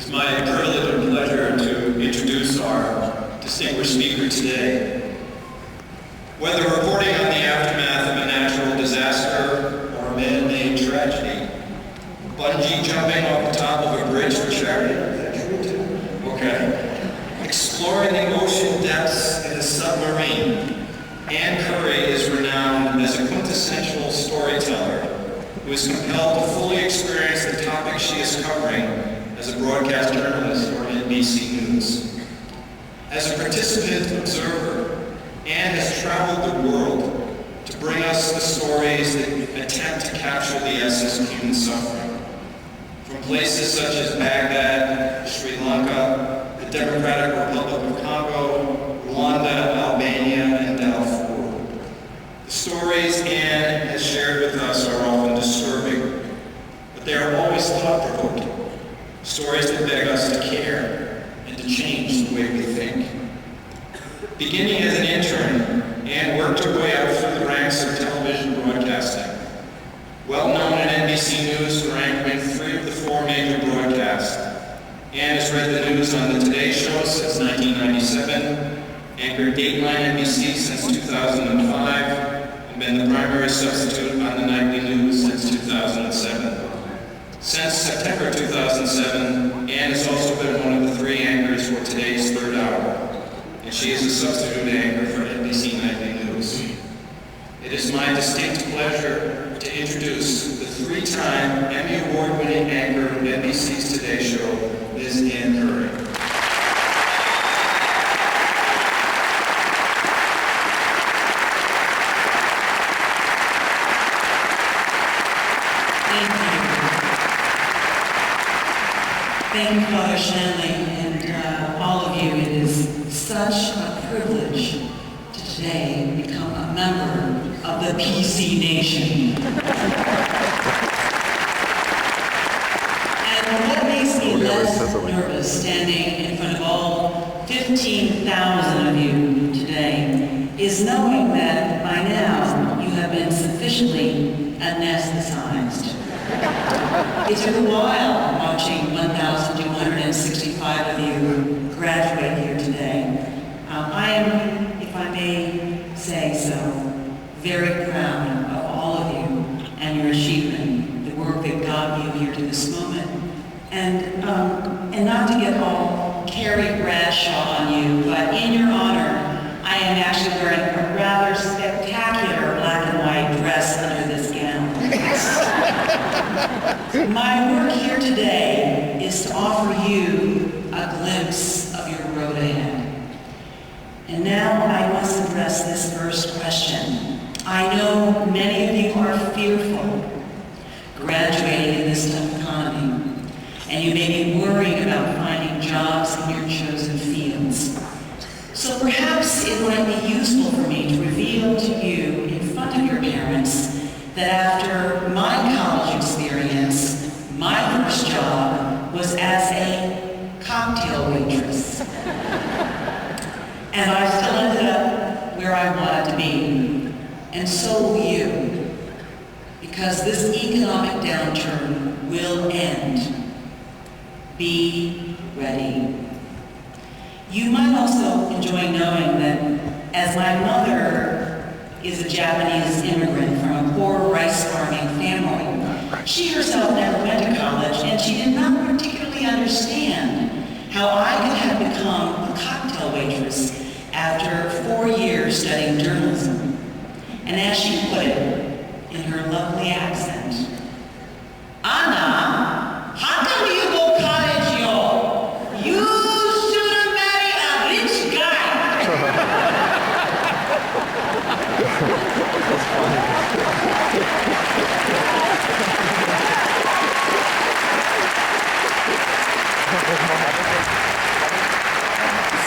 It's my privilege and pleasure to introduce our distinguished speaker today. Whether reporting on the aftermath of a natural disaster or a man-made tragedy, bungee jumping off the top of a bridge for charity, is that true too? Okay. Exploring the ocean depths in a submarine, Ann Curry is renowned as a quintessential storyteller who is compelled to fully experience the topic she is covering as a broadcast journalist for NBC News. As a participant observer, Ann has traveled the world to bring us the stories that attempt to capture the essence of human suffering. From places such as Baghdad, Sri Lanka, the Democratic Republic of Congo, Rwanda, Albania, and Darfur. The stories Ann has shared with us are often disturbing, but they are always thought-provoking. Stories that beg us to care and to change the way we think. Beginning as an intern, Ann worked her way up through the ranks of television broadcasting. Well known at NBC News for anchoring 3 of the 4 major broadcasts, Ann has read the news on the Today Show since 1997, anchored Dateline NBC since 2005, and been the primary substitute on the nightly news since 2007. Since September 2007, Ann has also been one of the 3 anchors for today's third hour, and she is a substitute anchor for NBC Nightly News. It is my distinct pleasure to introduce the 3-time Emmy Award-winning anchor of NBC's Today Show, Ms. Ann Curry. Thank you, Father Shanley, and all of you. It is such a privilege to today become a member of the PC Nation. And what makes me less nervous standing in front of all 15,000 of you today is knowing that by now you have been sufficiently anesthetized. It took a while watching 1,265 of you graduate here today. I am, if I may say so, very proud of all of you and your achievement, the work that got you here to this moment. And not to get all Carrie Bradshaw on you, but in your honor, I am actually wearing a rather spectacular black and white dress under this gown. My work here today is to offer you a glimpse of your road ahead. And now I must address this first question. I know many of you are fearful graduating in this tough economy, and you may be worried about finding jobs in your chosen fields. So perhaps it might be useful for me to reveal to you in front of your parents that after my college experience, my first job was as a cocktail waitress. And I still ended up where I wanted to be. And so will you. Because this economic downturn will end. Be ready. You might also enjoy knowing that as my mother is a Japanese immigrant from a poor rice farming family, she herself never went to college, and she did not particularly understand how I could have become a cocktail waitress after 4 years studying journalism. And as she put it in her lovely accent, Anna, how come you go college, yo? You should have married a rich guy.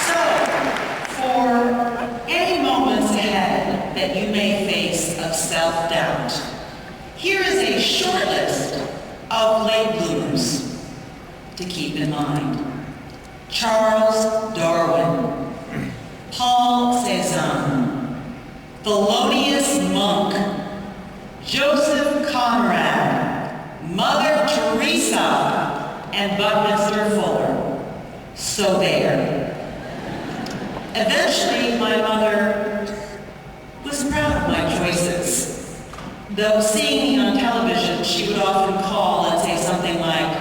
So, for any moments ahead that you may face of self-doubt, here is a short list of late bloomers to keep in mind. Charles Darwin, Paul Cézanne, Thelonious Monk, Joseph Conrad, Mother Teresa, and Buckminster Fuller. So there. Eventually, my mother was proud of my choices. Though seeing me on television, she would often call and say something like,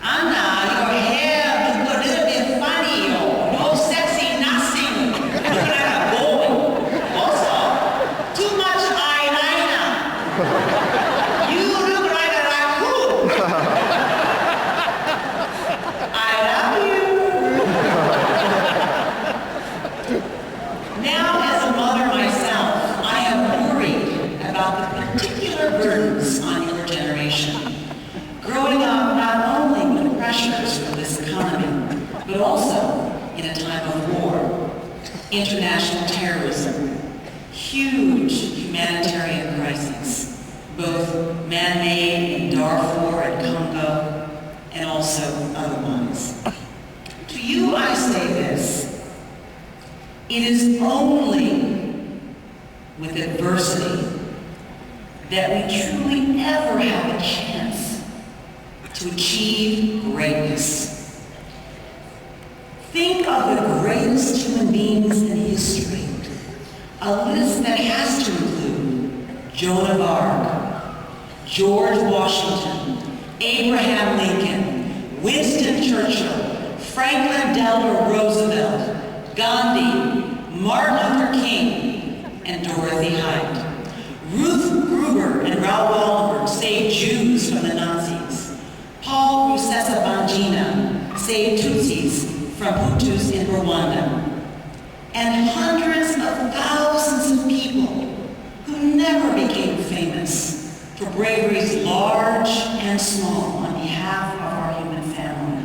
"Anna, your hair look a little bit funny, no sexy nothing. Look like a boy. Also, too much eyeliner. You look like a raccoon. I love you." Now, as a mother myself, I am worried about the particular burdens on your generation. Growing up not only with pressures from this economy, but also in a time of war, international terrorism, huge humanitarian crises, both man-made in Darfur and Congo, and also otherwise. To you I say this: it is only with adversity that we truly ever have a chance to achieve greatness. Think of the greatest human beings in history, a list that has to include Joan of Arc, George Washington, Abraham Lincoln, Winston Churchill, Franklin Delano Roosevelt, Gandhi, Martin Luther King, and Dorothy Height. Ruth Gruber and Raoul Wallenberg saved Jews from the Nazis. Paul Rusesabagina saved Tutsis from Hutus in Rwanda. And hundreds of thousands of people who never became famous for braveries large and small on behalf of our human family,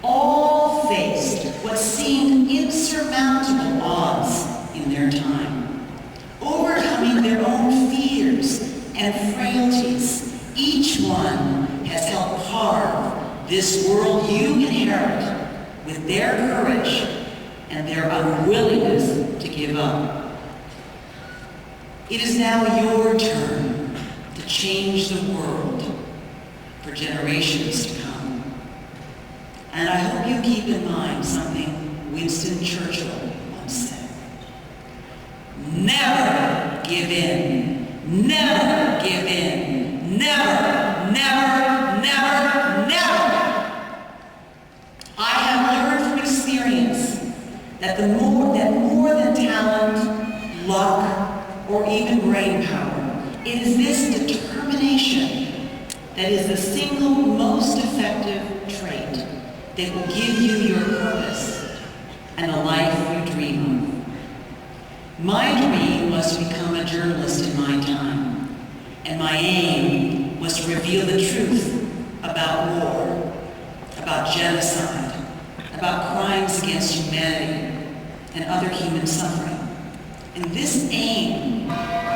all faced what seemed insurmountable odds in their time. Overcoming their own fears and frailties, each one has helped carve this world you inherit with their courage and their unwillingness to give up. It is now your turn to change the world for generations to come. And I hope you keep in mind something Winston Churchill once said. Never give in. Never give in. Never, never, never, never. I have learned from experience that more than talent, luck, or even brain power, it is this determination that is the single most effective trait that will give you your purpose and the life you dream of. My dream was to become a journalist in my time, and my aim was to reveal the truth about war, about genocide, about crimes against humanity and other human suffering. And this aim,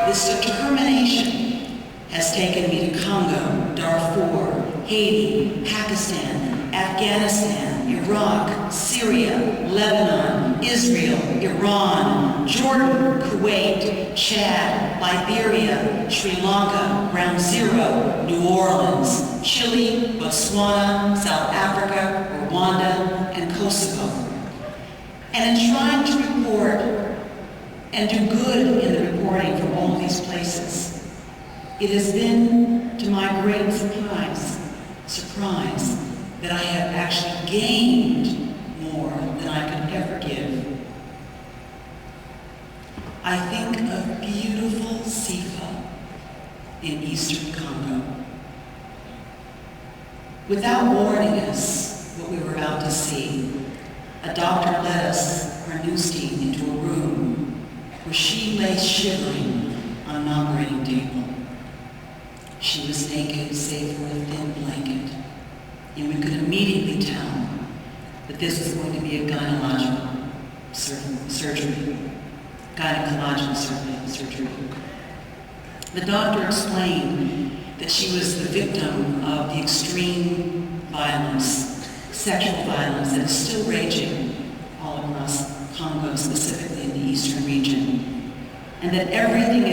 this determination, has taken me to Congo, Darfur, Haiti, Pakistan, Afghanistan, Iraq, Syria, Lebanon, Israel, Iran, Jordan, Kuwait, Chad, Liberia, Sri Lanka, Ground Zero, New Orleans, Chile, Botswana, South Africa, Rwanda, and Kosovo. And in trying to report and do good in the reporting from all of these places, it has been, to my great surprise, that I have actually gained more than I could ever give. I think of beautiful Sifa in eastern Congo. Without warning us what we were about to see, a doctor led us, our newsteen, into a room where she lay shivering on an operating table. She was naked save for a thin blanket, and we could immediately tell that this was going to be a gynecological surgery. The doctor explained that she was the victim of the extreme violence, sexual violence that is still raging all across Congo, specifically in the eastern region, and that everything